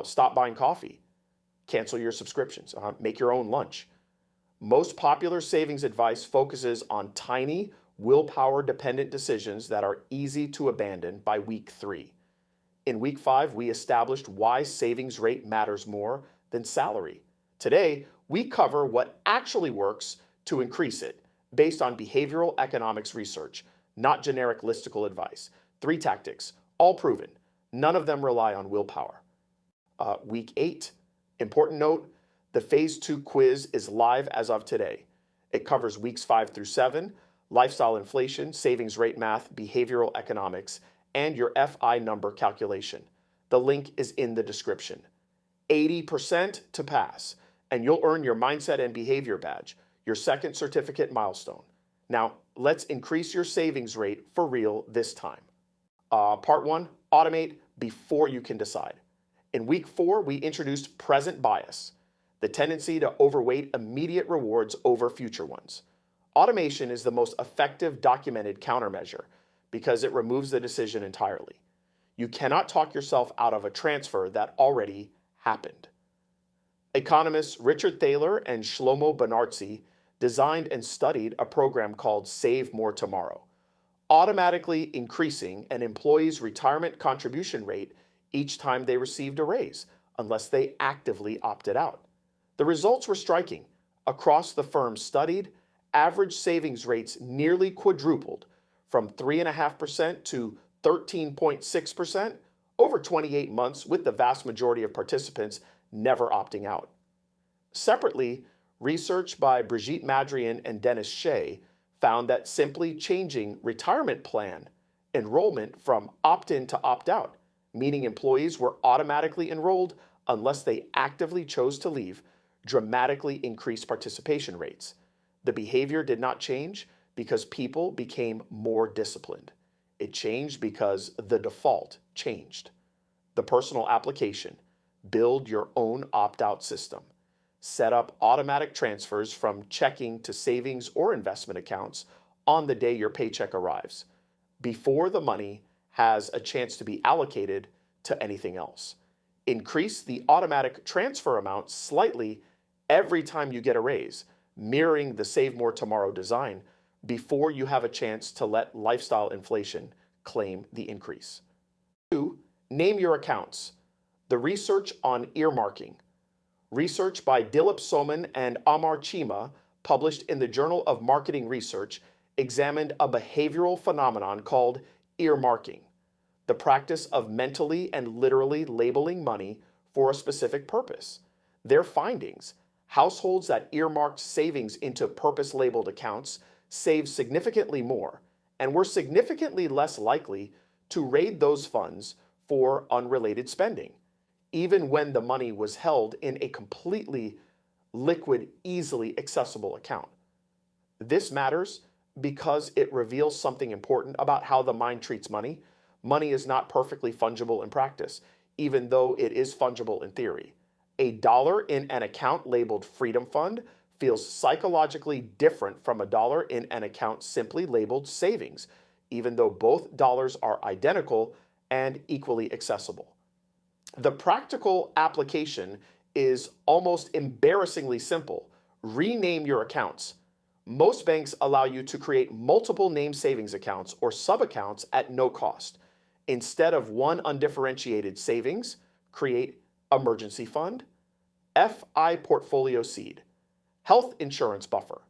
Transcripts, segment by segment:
Stop buying coffee. Cancel your subscriptions. Make your own lunch. Most popular savings advice focuses on tiny, willpower-dependent decisions that are easy to abandon by week 3. In week 5, we established why savings rate matters more than salary. Today, we cover what actually works to increase it based on behavioral economics research, not generic listicle advice. 3 tactics, all proven. None of them rely on willpower. Week 8, important note, the Phase 2 quiz is live as of today. It covers weeks 5 through 7, lifestyle inflation, savings rate math, behavioral economics, and your FI number calculation. The link is in the description. 80% to pass, and you'll earn your mindset and behavior badge, your second certificate milestone. Now, let's increase your savings rate for real this time. Part 1, automate before you can decide. In week 4, we introduced present bias, the tendency to overweight immediate rewards over future ones. Automation is the most effective documented countermeasure because it removes the decision entirely. You cannot talk yourself out of a transfer that already happened. Economists Richard Thaler and Shlomo Benartzi designed and studied a program called Save More Tomorrow, automatically increasing an employee's retirement contribution rate each time they received a raise, unless they actively opted out. The results were striking. Across the firm studied, average savings rates nearly quadrupled from 3.5% to 13.6% over 28 months, with the vast majority of participants never opting out. Separately, research by Brigitte Madrian and Dennis Shea found that simply changing retirement plan enrollment from opt-in to opt-out, meaning employees were automatically enrolled unless they actively chose to leave, dramatically increased participation rates. The behavior did not change because people became more disciplined. It changed because the default changed. The personal application: build your own opt-out system. Set up automatic transfers from checking to savings or investment accounts on the day your paycheck arrives, before the money has a chance to be allocated to anything else. Increase the automatic transfer amount slightly every time you get a raise, mirroring the Save More Tomorrow design, before you have a chance to let lifestyle inflation claim the increase. 2, name your accounts. The research on earmarking. Research by Soman and Cheema, published in the Journal of Marketing Research, examined a behavioral phenomenon called earmarking, the practice of mentally and literally labeling money for a specific purpose. Their findings: households that earmarked savings into purpose-labeled accounts saved significantly more and were significantly less likely to raid those funds for unrelated spending, even when the money was held in a completely liquid, easily accessible account. This matters because it reveals something important about how the mind treats money. Money is not perfectly fungible in practice, even though it is fungible in theory. $1 in an account labeled Freedom Fund feels psychologically different from $1 in an account simply labeled Savings, even though both dollars are identical and equally accessible. The practical application is almost embarrassingly simple. Rename your accounts. Most banks allow you to create multiple named savings accounts or sub-accounts at no cost. Instead of one undifferentiated savings, create emergency fund, FI portfolio seed, health insurance buffer,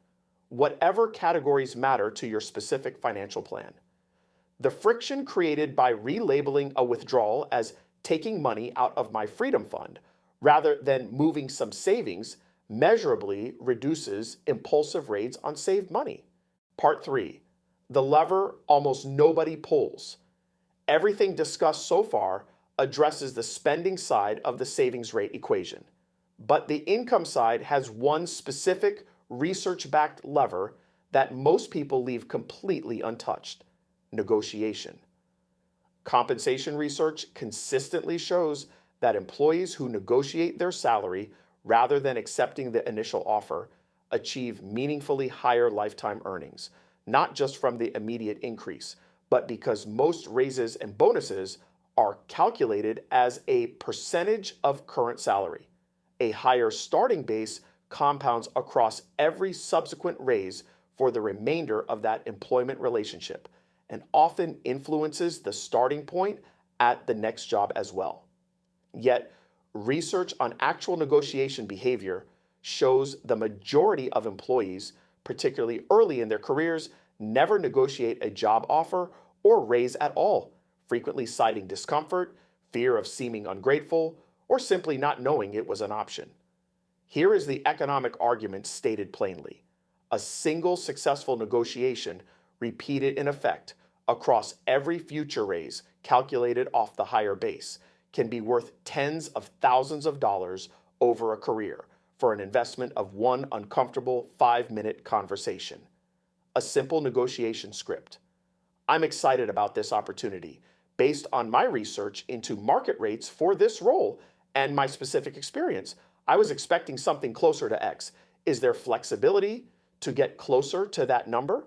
whatever categories matter to your specific financial plan. The friction created by relabeling a withdrawal as taking money out of my freedom fund rather than moving some savings measurably reduces impulsive raids on saved money. Part 3, the lever almost nobody pulls. Everything discussed so far addresses the spending side of the savings rate equation, but the income side has one specific research-backed lever that most people leave completely untouched: negotiation. Compensation research consistently shows that employees who negotiate their salary rather than accepting the initial offer achieve meaningfully higher lifetime earnings, not just from the immediate increase, but because most raises and bonuses are calculated as a percentage of current salary. A higher starting base compounds across every subsequent raise for the remainder of that employment relationship and often influences the starting point at the next job as well. Yet, research on actual negotiation behavior shows the majority of employees, particularly early in their careers, never negotiate a job offer or raise at all, frequently citing discomfort, fear of seeming ungrateful, or simply not knowing it was an option. Here is the economic argument stated plainly. A single successful negotiation, repeated in effect across every future raise calculated off the higher base, can be worth tens of thousands of dollars over a career for an investment of one uncomfortable 5-minute conversation. A simple negotiation script. I'm excited about this opportunity based on my research into market rates for this role and my specific experience. I was expecting something closer to X. Is there flexibility to get closer to that number?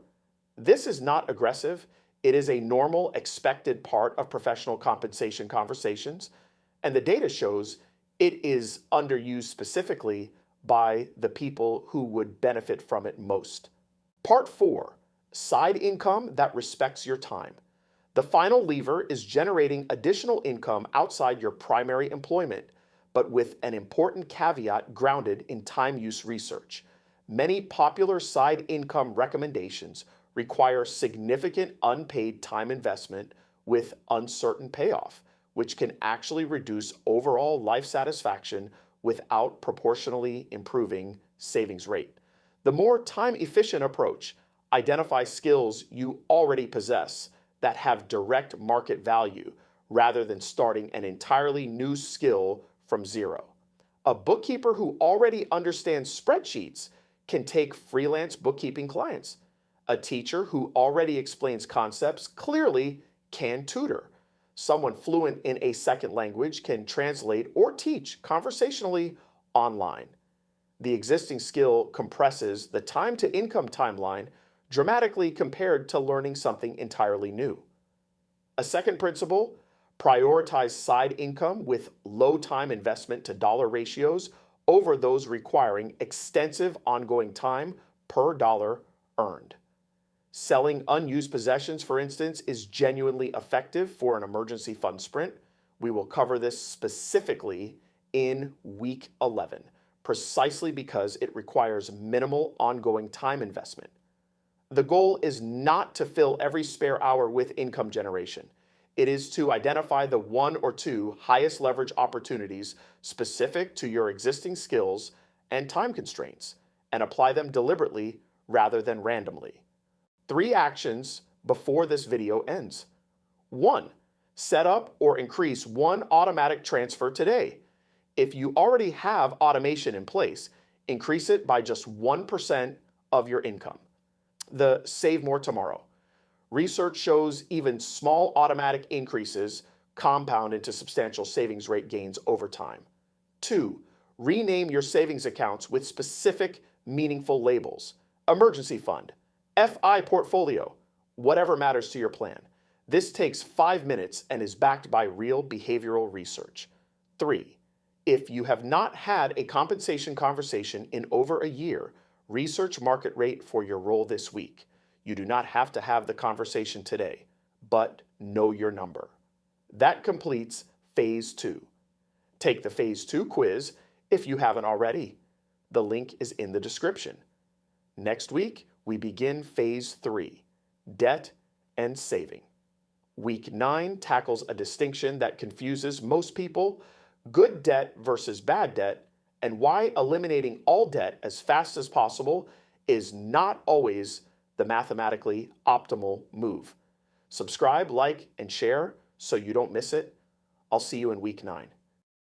This is not aggressive. It is a normal, expected part of professional compensation conversations, and the data shows it is underused specifically by the people who would benefit from it most. Part 4, side income that respects your time. The final lever is generating additional income outside your primary employment, but with an important caveat grounded in time use research. Many popular side income recommendations require significant unpaid time investment with uncertain payoff, which can actually reduce overall life satisfaction without proportionally improving savings rate. The more time-efficient approach identifies skills you already possess that have direct market value rather than starting an entirely new skill from zero. A bookkeeper who already understands spreadsheets can take freelance bookkeeping clients. A teacher who already explains concepts clearly can tutor. Someone fluent in a second language can translate or teach conversationally online. The existing skill compresses the time to income timeline dramatically compared to learning something entirely new. A second principle, prioritize side income with low time investment to dollar ratios over those requiring extensive ongoing time per dollar earned. Selling unused possessions, for instance, is genuinely effective for an emergency fund sprint. We will cover this specifically in week 11, precisely because it requires minimal ongoing time investment. The goal is not to fill every spare hour with income generation. It is to identify the one or two highest leverage opportunities specific to your existing skills and time constraints, and apply them deliberately rather than randomly. 3 actions before this video ends. 1. Set up or increase one automatic transfer today. If you already have automation in place, increase it by just 1% of your income. The save more tomorrow. Research shows even small automatic increases compound into substantial savings rate gains over time. 2. Rename your savings accounts with specific, meaningful labels. Emergency fund, FI portfolio, whatever matters to your plan. This takes 5 minutes and is backed by real behavioral research. 3. If you have not had a compensation conversation in over a year, research market rate for your role this week. You do not have to have the conversation today, but know your number. That completes Phase 2. Take the Phase 2 quiz if you haven't already. The link is in the description. Next week, we begin Phase 3, Debt and Saving. Week 9 tackles a distinction that confuses most people, good debt versus bad debt, and why eliminating all debt as fast as possible is not always the mathematically optimal move. Subscribe, like, and share so you don't miss it. I'll see you in Week 9.